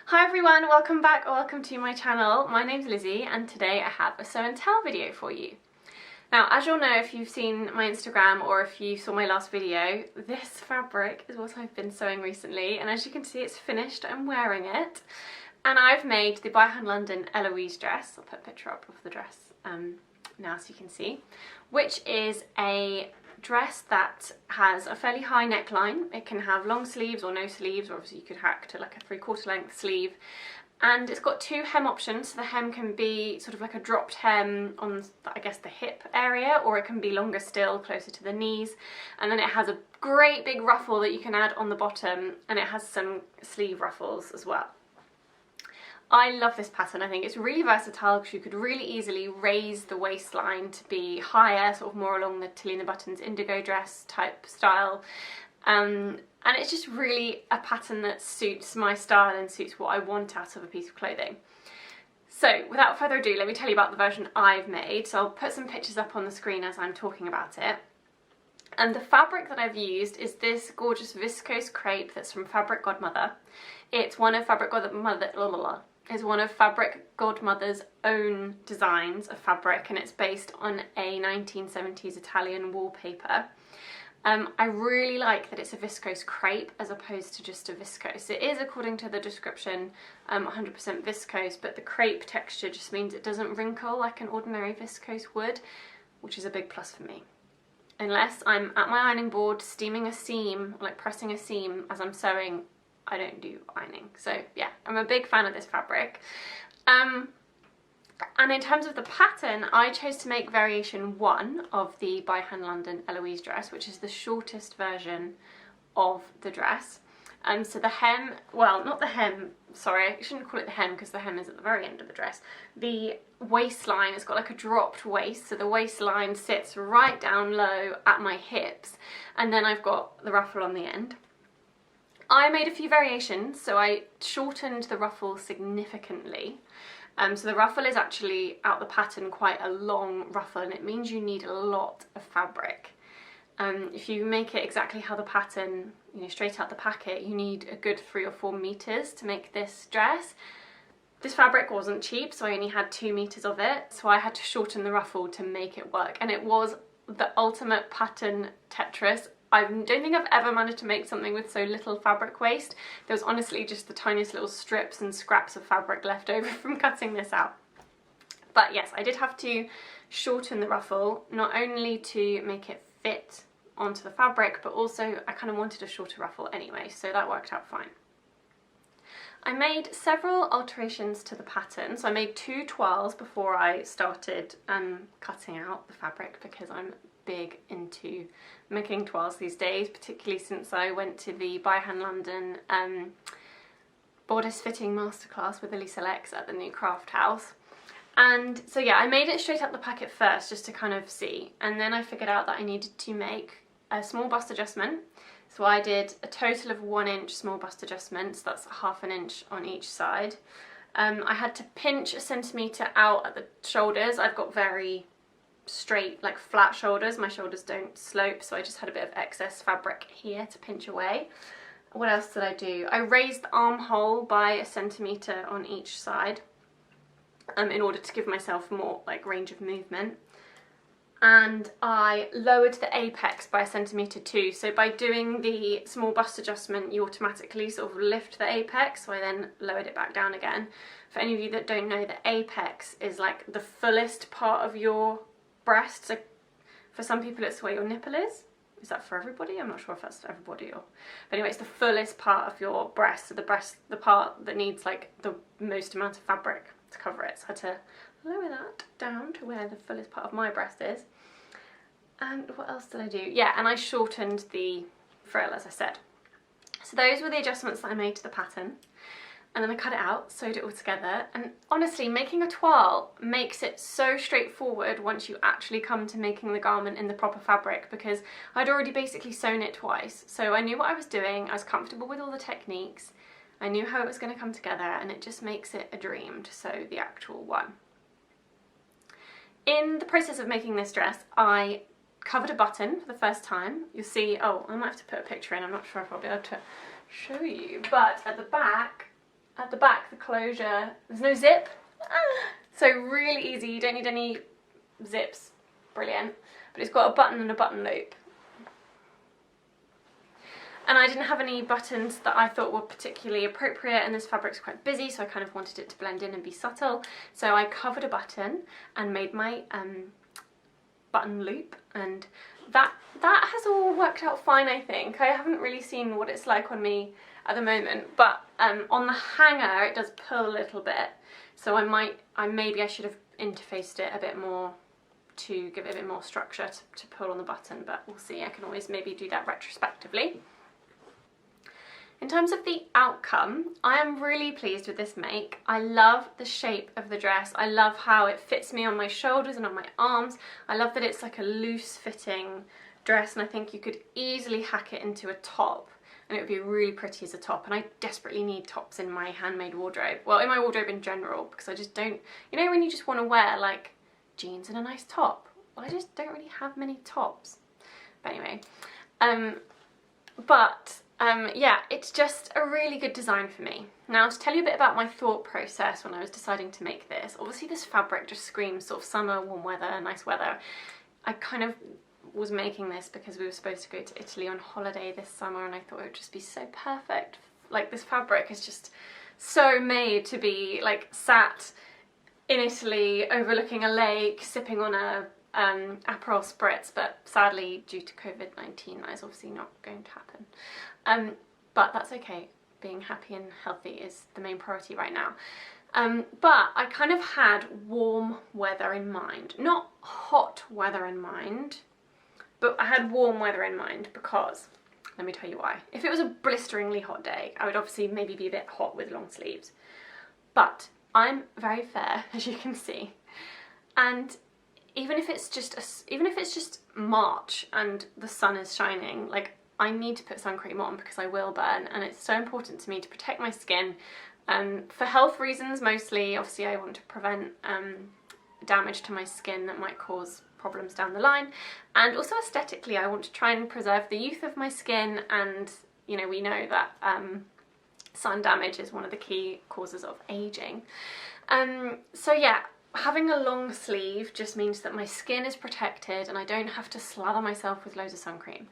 Hi everyone, welcome back or welcome to my channel. My name's Lizzie and today I have a show and tell video for you. Now, as you'll know if you've seen my Instagram or if you saw my last video, this fabric is what I've been sewing recently, and as you can see it's finished. I'm wearing it and I've made the By Hand London Eloise dress. I'll put a picture up of the dress now so you can see, which is a dress that has a fairly high neckline. It can have long sleeves or no sleeves, or obviously you could hack to like a 3/4 length sleeve, and it's got two hem options. So the hem can be sort of like a dropped hem on, I guess, the hip area, or it can be longer still, closer to the knees, and then it has a great big ruffle that you can add on the bottom, and it has some sleeve ruffles as well. I love this pattern. I think it's really versatile because you could really easily raise the waistline to be higher, sort of more along the Tilly and the Buttons indigo dress type style. And it's just really a pattern that suits my style and suits what I want out of a piece of clothing. So without further ado, let me tell you about the version I've made. So I'll put some pictures up on the screen as I'm talking about it. And the fabric that I've used is this gorgeous viscose crepe that's from Fabric Godmother. It's one of Fabric Godmother's own designs of fabric, and it's based on a 1970s Italian wallpaper. I really like that it's a viscose crepe as opposed to just a viscose. It is, according to the description, 100% viscose, but the crepe texture just means it doesn't wrinkle like an ordinary viscose would, which is a big plus for me. Unless I'm at my ironing board steaming a seam, like pressing a seam as I'm sewing, I don't do ironing. So yeah, I'm a big fan of this fabric. And in terms of the pattern, I chose to make variation 1 of the By Hand London Eloise dress, which is the shortest version of the dress. So the hem, well, not the hem, sorry, I shouldn't call it the hem because the hem is at the very end of the dress. The waistline has got like a dropped waist, so the waistline sits right down low at my hips, and then I've got the ruffle on the end. I made a few variations, so I shortened the ruffle significantly. So the ruffle is actually out the pattern quite a long ruffle, and it means you need a lot of fabric. If you make it exactly how the pattern, you know, straight out the packet, you need a good 3 or 4 meters to make this dress. This fabric wasn't cheap, so I only had 2 meters of it, so I had to shorten the ruffle to make it work, and it was the ultimate pattern Tetris. I don't think I've ever managed to make something with so little fabric waste. There was honestly just the tiniest little strips and scraps of fabric left over from cutting this out. But yes, I did have to shorten the ruffle, not only to make it fit onto the fabric, but also I kind of wanted a shorter ruffle anyway, so that worked out fine. I made several alterations to the pattern. So I made 2 toiles before I started cutting out the fabric, because I'm big into making toiles these days, particularly since I went to the By Hand London bodice fitting masterclass with Eloise at the new craft house. And so yeah, I made it straight up the packet first just to kind of see, and then I figured out that I needed to make a small bust adjustment. So I did a total of 1 inch small bust adjustments, that's 1/2 inch on each side. I had to pinch 1 centimetre out at the shoulders. I've got very straight, like flat shoulders. My shoulders don't slope, so I just had a bit of excess fabric here to pinch away. What else did I do? I raised the armhole by 1 centimetre on each side in order to give myself more like range of movement. And I lowered the apex by 1 centimetre too. So by doing the small bust adjustment, you automatically sort of lift the apex, so I then lowered it back down again. For any of you that don't know, the apex is like the fullest part of your breast. So for some people it's where your nipple is. Is that for everybody? I'm not sure if that's for everybody, or but anyway, it's the fullest part of your breast. So the part that needs like the most amount of fabric to cover it. So I had to lower that down to where the fullest part of my breast is. And what else did I do? Yeah, and I shortened the frill, as I said. So those were the adjustments that I made to the pattern. And then I cut it out, sewed it all together, and honestly, making a toile makes it so straightforward once you actually come to making the garment in the proper fabric, because I'd already basically sewn it twice, so I knew what I was doing, I was comfortable with all the techniques, I knew how it was going to come together, and it just makes it a dream to sew the actual one. In the process of making this dress, I covered a button for the first time. You'll see, oh, I might have to put a picture in, I'm not sure if I'll be able to show you, but at the back, at the back, the closure, there's no zip. So really easy, you don't need any zips. Brilliant. But it's got a button and a button loop. And I didn't have any buttons that I thought were particularly appropriate, and this fabric's quite busy, so I kind of wanted it to blend in and be subtle. So I covered a button and made my button loop, and that has all worked out fine, I think. I haven't really seen what it's like on me at the moment, but on the hanger it does pull a little bit, so maybe I should have interfaced it a bit more to give it a bit more structure to pull on the button, but we'll see. I can always maybe do that retrospectively. In terms of the outcome, I am really pleased with this make. I love the shape of the dress. I love how it fits me on my shoulders and on my arms. I love that it's like a loose fitting dress, and I think you could easily hack it into a top and it would be really pretty as a top, and I desperately need tops in my handmade wardrobe. Well, in my wardrobe in general, because I just don't, you know when you just want to wear like jeans and a nice top? Well, I just don't really have many tops. But anyway, yeah, it's just a really good design for me. Now, to tell you a bit about my thought process when I was deciding to make this, obviously this fabric just screams sort of summer, warm weather, nice weather. I kind of was making this because we were supposed to go to Italy on holiday this summer, and I thought it would just be so perfect. Like, this fabric is just so made to be like sat in Italy overlooking a lake, sipping on a Aperol Spritz, but sadly due to COVID-19 that is obviously not going to happen. But that's okay. Being happy and healthy is the main priority right now. But I kind of had warm weather in mind, not hot weather in mind, but I had warm weather in mind because, let me tell you why. If it was a blisteringly hot day, I would obviously maybe be a bit hot with long sleeves, but I'm very fair, as you can see, and even if it's just March and the sun is shining, like, I need to put sun cream on because I will burn, and it's so important to me to protect my skin, for health reasons mostly. Obviously I want to prevent damage to my skin that might cause problems down the line, and also aesthetically I want to try and preserve the youth of my skin, and you know, we know that sun damage is one of the key causes of aging. So yeah, having a long sleeve just means that my skin is protected and I don't have to slather myself with loads of sun cream.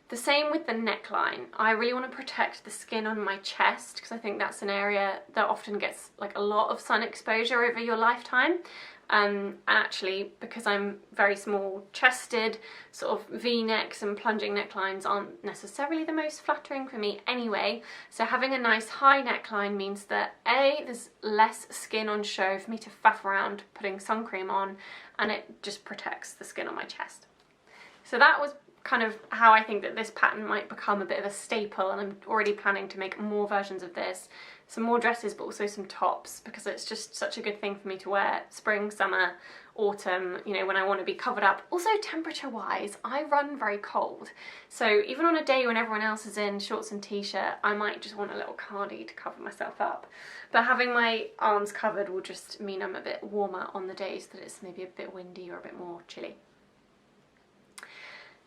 The same with the neckline. I really want to protect the skin on my chest because I think that's an area that often gets like a lot of sun exposure over your lifetime. And actually, because I'm very small chested, sort of V-necks and plunging necklines aren't necessarily the most flattering for me anyway. So having a nice high neckline means that A, there's less skin on show for me to faff around putting sun cream on, and it just protects the skin on my chest. So that was kind of how I think that this pattern might become a bit of a staple, and I'm already planning to make more versions of this. Some more dresses, but also some tops, because it's just such a good thing for me to wear spring, summer, autumn, you know, when I want to be covered up. Also, temperature wise, I run very cold, so even on a day when everyone else is in shorts and t-shirt, I might just want a little cardi to cover myself up. But having my arms covered will just mean I'm a bit warmer on the days that it's maybe a bit windy or a bit more chilly.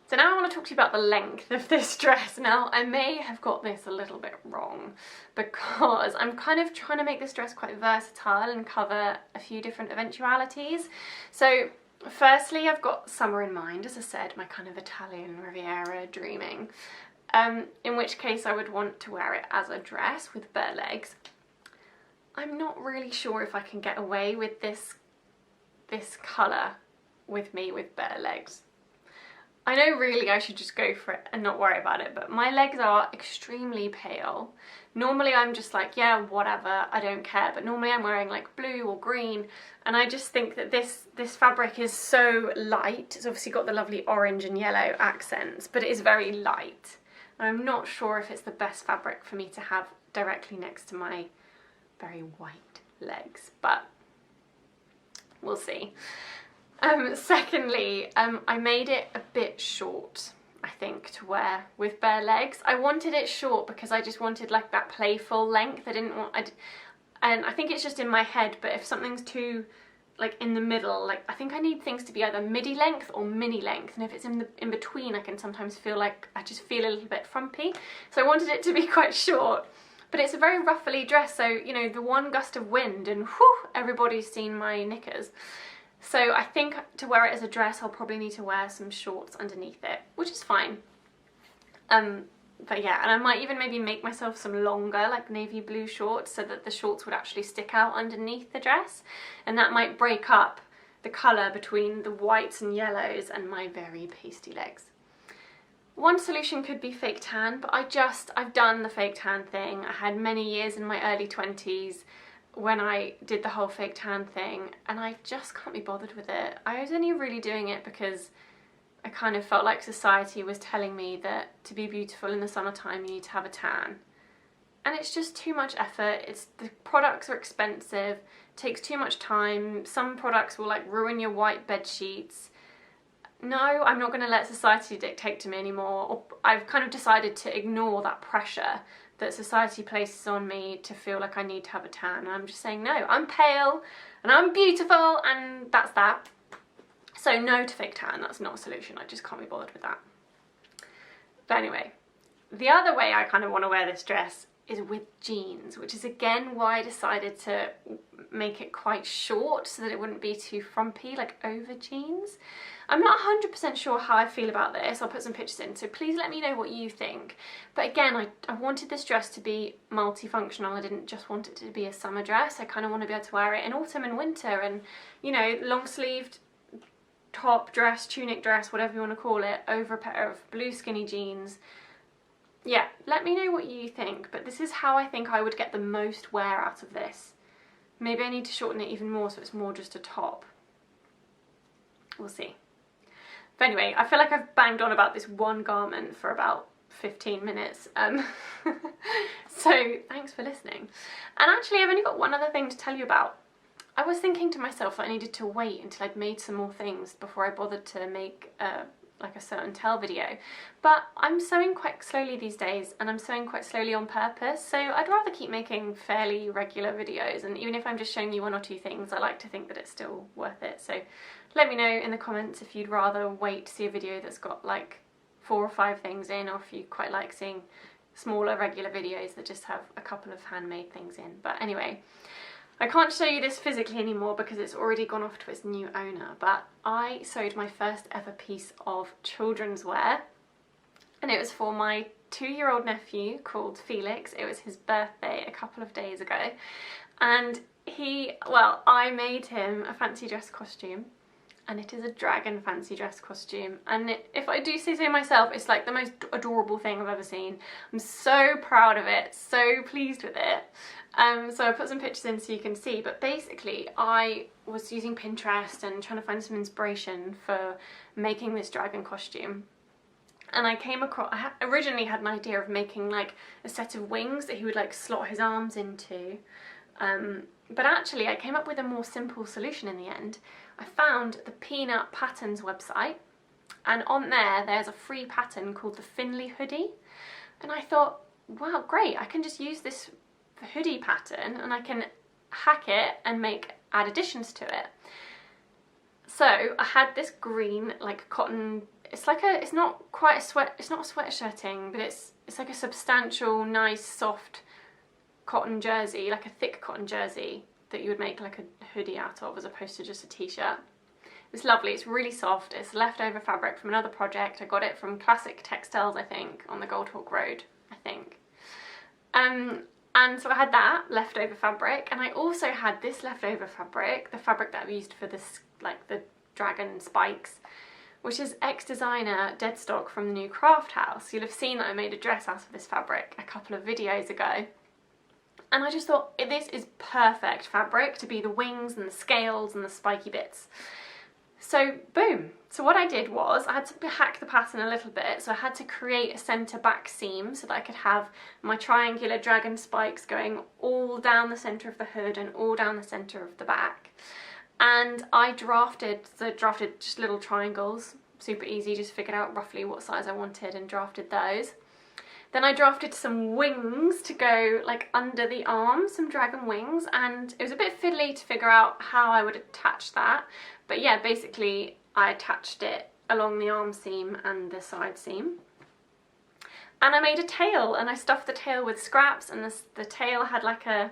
So now I want to talk to you about the length of this dress. Now, I may have got this a little bit wrong because I'm kind of trying to make this dress quite versatile and cover a few different eventualities. So firstly, I've got summer in mind, as I said, my kind of Italian Riviera dreaming, in which case I would want to wear it as a dress with bare legs. I'm not really sure if I can get away with this colour with me with bare legs. I know really I should just go for it and not worry about it, but my legs are extremely pale. Normally I'm just like, yeah, whatever, I don't care, but normally I'm wearing like blue or green, and I just think that this fabric is so light. It's obviously got the lovely orange and yellow accents, but it is very light. And I'm not sure if it's the best fabric for me to have directly next to my very white legs, but we'll see. Secondly, I made it a bit short, I think, to wear with bare legs. I wanted it short because I just wanted like that playful length. And I think it's just in my head, but if something's too like in the middle, like I think I need things to be either midi length or mini length, and if it's in between I can sometimes feel like I just feel a little bit frumpy. So I wanted it to be quite short, but it's a very ruffly dress, so you know, the one gust of wind and whew, everybody's seen my knickers. So I think to wear it as a dress I'll probably need to wear some shorts underneath it, which is fine. But yeah, and I might even maybe make myself some longer like navy blue shorts so that the shorts would actually stick out underneath the dress, and that might break up the colour between the whites and yellows and my very pasty legs. One solution could be fake tan, but I've done the fake tan thing. I had many years in my early 20s when I did the whole fake tan thing, and I just can't be bothered with it. I was only really doing it because I kind of felt like society was telling me that to be beautiful in the summertime you need to have a tan. And it's just too much effort. The products are expensive, takes too much time. Some products will like ruin your white bed sheets. No, I'm not going to let society dictate to me anymore. I've kind of decided to ignore that pressure that society places on me to feel like I need to have a tan. And I'm just saying, no, I'm pale and I'm beautiful, and that's that. So no to fake tan, that's not a solution. I just can't be bothered with that. But anyway, the other way I kind of want to wear this dress is with jeans, which is again why I decided to make it quite short so that it wouldn't be too frumpy, like over jeans. I'm not 100% sure how I feel about this. I'll put some pictures in, so please let me know what you think. But again, I wanted this dress to be multifunctional. I didn't just want it to be a summer dress. I kind of want to be able to wear it in autumn and winter, and you know, long-sleeved top dress, tunic dress, whatever you want to call it, over a pair of blue skinny jeans. Yeah, let me know what you think, but this is how I think I would get the most wear out of this. Maybe I need to shorten it even more so it's more just a top. We'll see. But anyway, I feel like I've banged on about this one garment for about 15 minutes. So thanks for listening. And actually I've only got one other thing to tell you about. I was thinking to myself that I needed to wait until I'd made some more things before I bothered to make like a sew and tell video, but I'm sewing quite slowly these days, and I'm sewing quite slowly on purpose, so I'd rather keep making fairly regular videos, and even if I'm just showing you one or two things, I like to think that it's still worth it. So let me know in the comments if you'd rather wait to see a video that's got like 4 or 5 things in, or if you quite like seeing smaller regular videos that just have a couple of handmade things in. But anyway, I can't show you this physically anymore because it's already gone off to its new owner, but I sewed my first ever piece of children's wear, and it was for my 2-year-old nephew called Felix. It was his birthday a couple of days ago, and I made him a fancy dress costume, and it is a dragon fancy dress costume, and if I do say so myself, it's like the most adorable thing I've ever seen. I'm so proud of it, so pleased with it. So I put some pictures in so you can see, but basically I was using Pinterest and trying to find some inspiration for making this dragon costume, and I came across, originally had an idea of making like a set of wings that he would like slot his arms into, but actually I came up with a more simple solution in the end. I found the Peanut Patterns website, and on there's a free pattern called the Finley hoodie, and I thought, wow, great, I can just use this hoodie pattern and I can hack it and add additions to it. So I had this green like cotton, it's not quite a it's not a sweatshirting, but it's like a substantial, nice, soft cotton jersey, like a thick cotton jersey that you would make like a hoodie out of as opposed to just a t-shirt. It's lovely, it's really soft, it's leftover fabric from another project. I got it from Classic Textiles, I think, on the Goldhawk Road, I think. And so I had that leftover fabric, and I also had this leftover fabric, the fabric that I've used for this, like the dragon spikes, which is ex-designer dead stock from the new craft house. You'll have seen that I made a dress out of this fabric a couple of videos ago. And I just thought, this is perfect fabric to be the wings and the scales and the spiky bits. So boom. So what I did was I had to hack the pattern a little bit, so I had to create a centre back seam so that I could have my triangular dragon spikes going all down the centre of the hood and all down the centre of the back. And I drafted just little triangles, super easy, just figured out roughly what size I wanted and drafted those. Then I drafted some wings to go like under the arms, some dragon wings, and it was a bit fiddly to figure out how I would attach that. But yeah, basically I attached it along the arm seam and the side seam. And I made a tail, and I stuffed the tail with scraps, and the tail had like a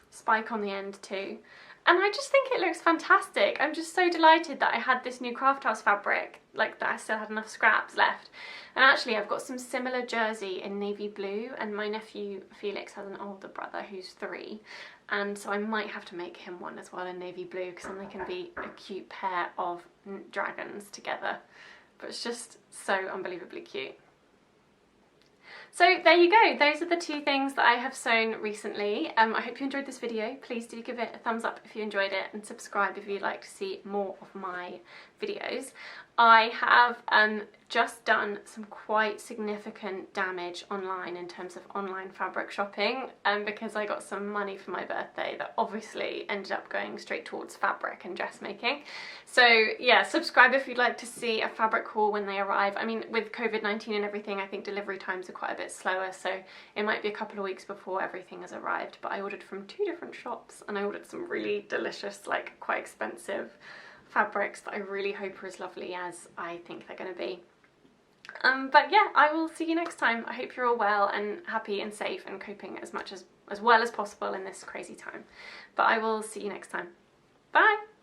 spike on the end too. And I just think it looks fantastic. I'm just so delighted that I had this new Craft House fabric, like that I still had enough scraps left. And actually I've got some similar jersey in navy blue, and my nephew Felix has an older brother who's 3. And so I might have to make him one as well in navy blue, because then they can be a cute pair of dragons together. But it's just so unbelievably cute. So there you go, those are the 2 things that I have sewn recently. I hope you enjoyed this video. Please do give it a thumbs up if you enjoyed it, and subscribe if you'd like to see more of my videos. I have just done some quite significant damage online in terms of online fabric shopping, because I got some money for my birthday that obviously ended up going straight towards fabric and dressmaking. So yeah, subscribe if you'd like to see a fabric haul when they arrive. I mean, with COVID-19 and everything, I think delivery times are quite a bit slower, so it might be a couple of weeks before everything has arrived. But I ordered from 2 different shops, and I ordered some really delicious, like quite expensive fabrics that I really hope are as lovely as I think they're going to be. But yeah, I will see you next time. I hope you're all well and happy and safe and coping as well as possible in this crazy time. But I will see you next time. Bye!